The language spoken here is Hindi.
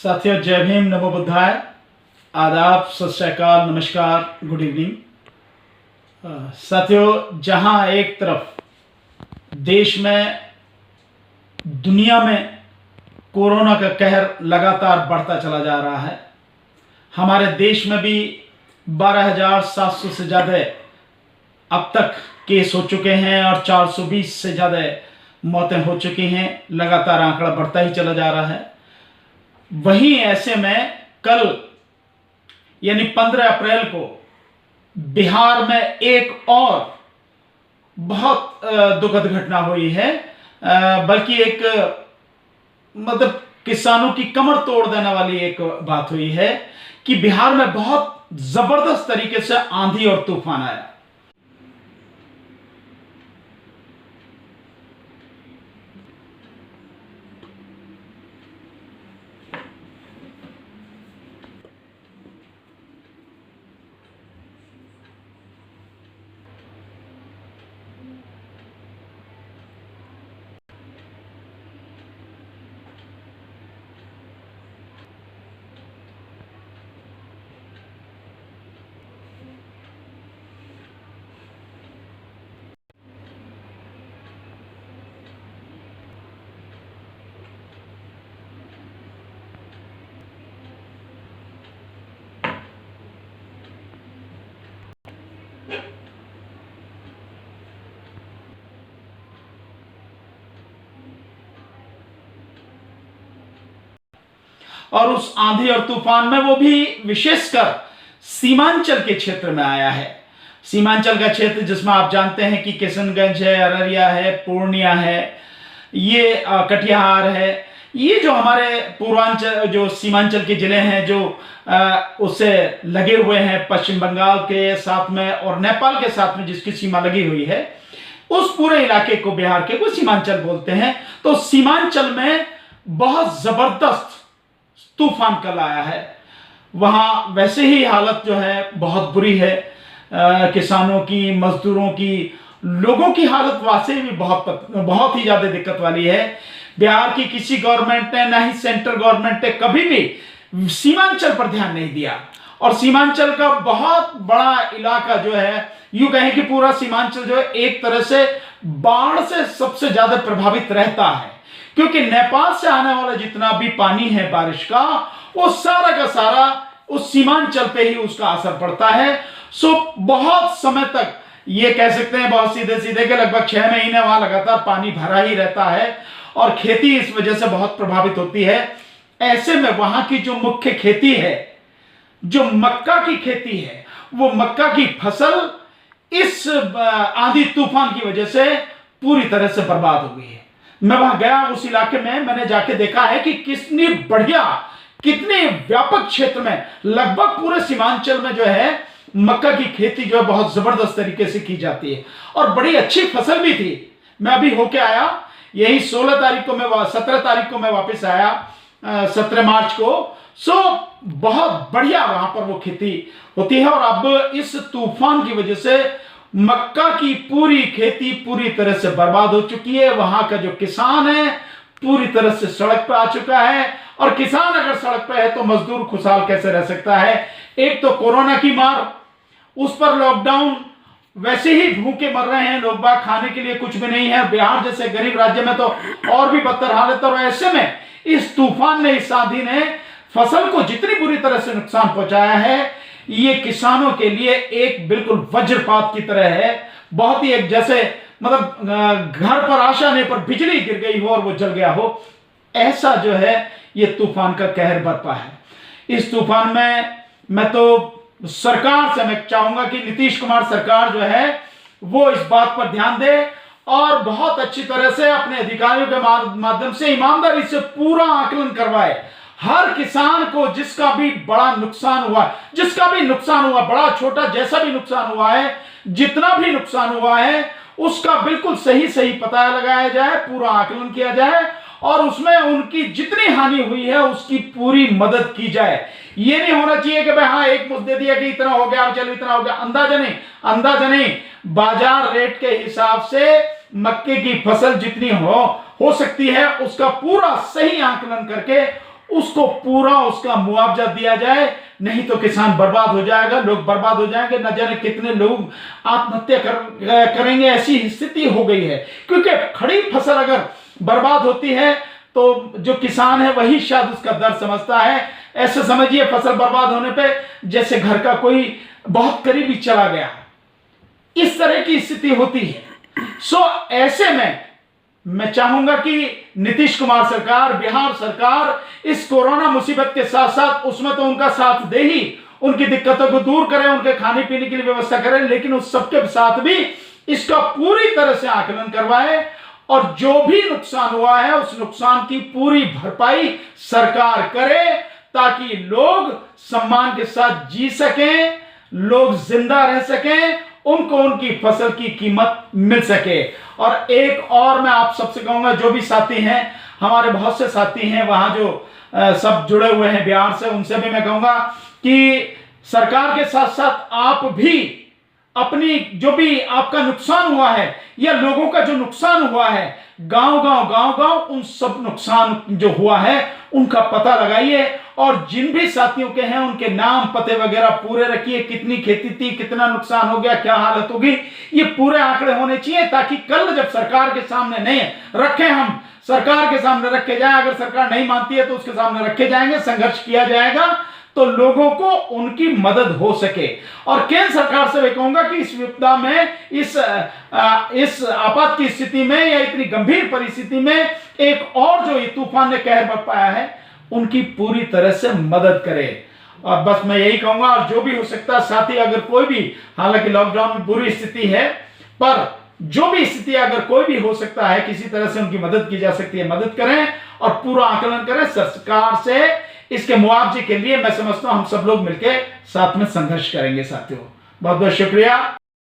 साथियों, जय भीम, नमो बुद्धाय, आदाब, सत श्री अकाल, नमस्कार, गुड इवनिंग। साथियों, जहां एक तरफ देश में, दुनिया में कोरोना का कहर लगातार बढ़ता चला जा रहा है, हमारे देश में भी 12,700 से ज़्यादा अब तक केस हो चुके हैं और 420 से ज़्यादा मौतें हो चुकी हैं। लगातार आंकड़ा बढ़ता ही चला जा रहा है। वहीं ऐसे में कल यानी 15 अप्रैल को बिहार में एक और बहुत दुखद घटना हुई है, बल्कि एक मतलब किसानों की कमर तोड़ देने वाली एक बात हुई है कि बिहार में बहुत जबरदस्त तरीके से आंधी और तूफान आया। और उस आंधी और तूफान में वो भी विशेषकर सीमांचल के क्षेत्र में आया है। सीमांचल का क्षेत्र जिसमें आप जानते हैं कि किशनगंज है, अररिया है, पूर्णिया है, ये कटिहार है, ये जो हमारे पूर्वांचल जो सीमांचल के जिले हैं जो उससे लगे हुए हैं, पश्चिम बंगाल के साथ में और नेपाल के साथ में जिसकी सीमा लगी हुई है, उस पूरे इलाके को बिहार के को सीमांचल बोलते हैं। तो सीमांचल में बहुत जबरदस्त तूफान कल आया है। वहां वैसे ही हालत जो है बहुत बुरी है, किसानों की, मजदूरों की, लोगों की हालत वैसे भी बहुत ही ज्यादा दिक्कत वाली है। बिहार की किसी गवर्नमेंट ने, ना ही सेंट्रल गवर्नमेंट ने कभी भी सीमांचल पर ध्यान नहीं दिया। और सीमांचल का बहुत बड़ा इलाका जो है, यूं कहें कि पूरा सीमांचल जो है एक तरह से बाढ़ से सबसे ज्यादा प्रभावित रहता है, क्योंकि नेपाल से आने वाला जितना भी पानी है बारिश का, वो सारा का सारा उस सीमांचल पे ही उसका असर पड़ता है। सो बहुत समय तक ये कह सकते हैं, बहुत सीधे सीधे के लगभग 6 महीने वहां लगातार पानी भरा ही रहता है और खेती इस वजह से बहुत प्रभावित होती है। ऐसे में वहां की जो मुख्य खेती है, जो मक्का की खेती है, वो मक्का की फसल इस आंधी तूफान की वजह से पूरी तरह से बर्बाद हो गई है। मैं वहां गया, उस इलाके में मैंने जाके देखा है कि कितनी बढ़िया, कितने व्यापक क्षेत्र में, लगभग पूरे सीमांचल में जो है मक्का की खेती जो है बहुत जबरदस्त तरीके से की जाती है और बड़ी अच्छी फसल भी थी। मैं अभी होके आया, यही 17 तारीख को मैं वापस आया, 17 मार्च को। सो बहुत बढ़िया वहां पर वो खेती होती है। और अब इस तूफान की वजह से मक्का की पूरी खेती पूरी तरह से बर्बाद हो चुकी है। वहां का जो किसान है पूरी तरह से सड़क पर आ चुका है, और किसान अगर सड़क पर है तो मजदूर खुशहाल कैसे रह सकता है। एक तो कोरोना की मार, उस पर लॉकडाउन, वैसे ही भूखे मर रहे हैं लोग बाग, खाने के लिए कुछ भी नहीं है। बिहार जैसे गरीब राज्य में तो और भी बदतर हालत। और ऐसे में इस तूफान ने, इस आंधी ने फसल को जितनी बुरी तरह से नुकसान पहुंचाया है, ये किसानों के लिए एक बिल्कुल वज्रपात की तरह है। बहुत ही एक जैसे मतलब घर पर आशा आने पर बिजली गिर गई हो और वो जल गया हो, ऐसा जो है ये तूफान का कहर बरपा है। इस तूफान में मैं तो सरकार से मैं चाहूंगा कि नीतीश कुमार सरकार जो है वो इस बात पर ध्यान दे और बहुत अच्छी तरह से अपने अधिकारियों के माध्यम से ईमानदारी से पूरा आकलन करवाए। हर किसान को जिसका भी बड़ा नुकसान हुआ, बड़ा छोटा जैसा भी नुकसान हुआ है, जितना भी नुकसान हुआ है, उसका बिल्कुल सही पता लगाया जाए, पूरा आकलन किया जाए और उसमें उनकी जितनी हानि हुई है उसकी पूरी मदद की जाए। ये नहीं होना चाहिए कि भाई हाँ एक मुद्दे दिया कि इतना हो गया, चलो इतना हो गया, अंदाजा नहीं। बाजार रेट के हिसाब से मक्के की फसल जितनी हो सकती है उसका पूरा सही आकलन करके उसको पूरा उसका मुआवजा दिया जाए, नहीं तो किसान बर्बाद हो जाएगा, लोग बर्बाद हो जाएंगे, न जाने कितने लोग आत्महत्या करेंगे। ऐसी स्थिति हो गई है, क्योंकि खड़ी फसल अगर बर्बाद होती है तो जो किसान है वही शायद उसका दर्द समझता है। ऐसे समझिए फसल बर्बाद होने पे जैसे घर का कोई बहुत करीबी चला गया, इस तरह की स्थिति होती है। ऐसे में मैं चाहूंगा कि नीतीश कुमार सरकार, बिहार सरकार इस कोरोना मुसीबत के साथ साथ उसमें तो उनका साथ दे ही, उनकी दिक्कतों को दूर करें, उनके खाने पीने की व्यवस्था करें, लेकिन उस सबके साथ भी इसका पूरी तरह से आकलन करवाए और जो भी नुकसान हुआ है उस नुकसान की पूरी भरपाई सरकार करे, ताकि लोग सम्मान के साथ जी सकें, लोग जिंदा रह सकें, उनको उनकी फसल की कीमत मिल सके। और एक और मैं आप सबसे कहूंगा, जो भी साथी हैं, हमारे बहुत से साथी हैं वहां जो सब जुड़े हुए हैं बिहार से, उनसे भी मैं कहूंगा कि सरकार के साथ साथ आप भी अपनी जो भी आपका नुकसान हुआ है या लोगों का जो नुकसान हुआ है, गांव उन सब नुकसान जो हुआ है उनका पता लगाइए और जिन भी साथियों के हैं उनके नाम पते वगैरह पूरे रखिए, कितनी खेती थी, कितना नुकसान हो गया, क्या हालत होगी, ये पूरे आंकड़े होने चाहिए, ताकि कल जब सरकार के सामने नहीं रखे, हम सरकार के सामने रखे जाए, अगर सरकार नहीं मानती है तो उसके सामने रखे जाएंगे, संघर्ष किया जाएगा, तो लोगों को उनकी मदद हो सके। और केंद्र सरकार से मैं कहूंगा कि इस विपदा में, इस आपात की स्थिति में या इतनी गंभीर परिस्थिति में एक और जो ये तूफान ने कहर बरपाया है, उनकी पूरी तरह से मदद करे। और बस मैं यही कहूंगा, और जो भी हो सकता है साथी, अगर कोई भी, हालांकि लॉकडाउन में बुरी स्थिति है, पर जो भी स्थिति अगर कोई भी हो सकता है, किसी तरह से उनकी मदद की जा सकती है, मदद करें और पूरा आकलन करें सरकार से। इसके मुआवजे के लिए मैं समझता हूं हम सब लोग मिलकर साथ में संघर्ष करेंगे। साथियों, बहुत बहुत शुक्रिया।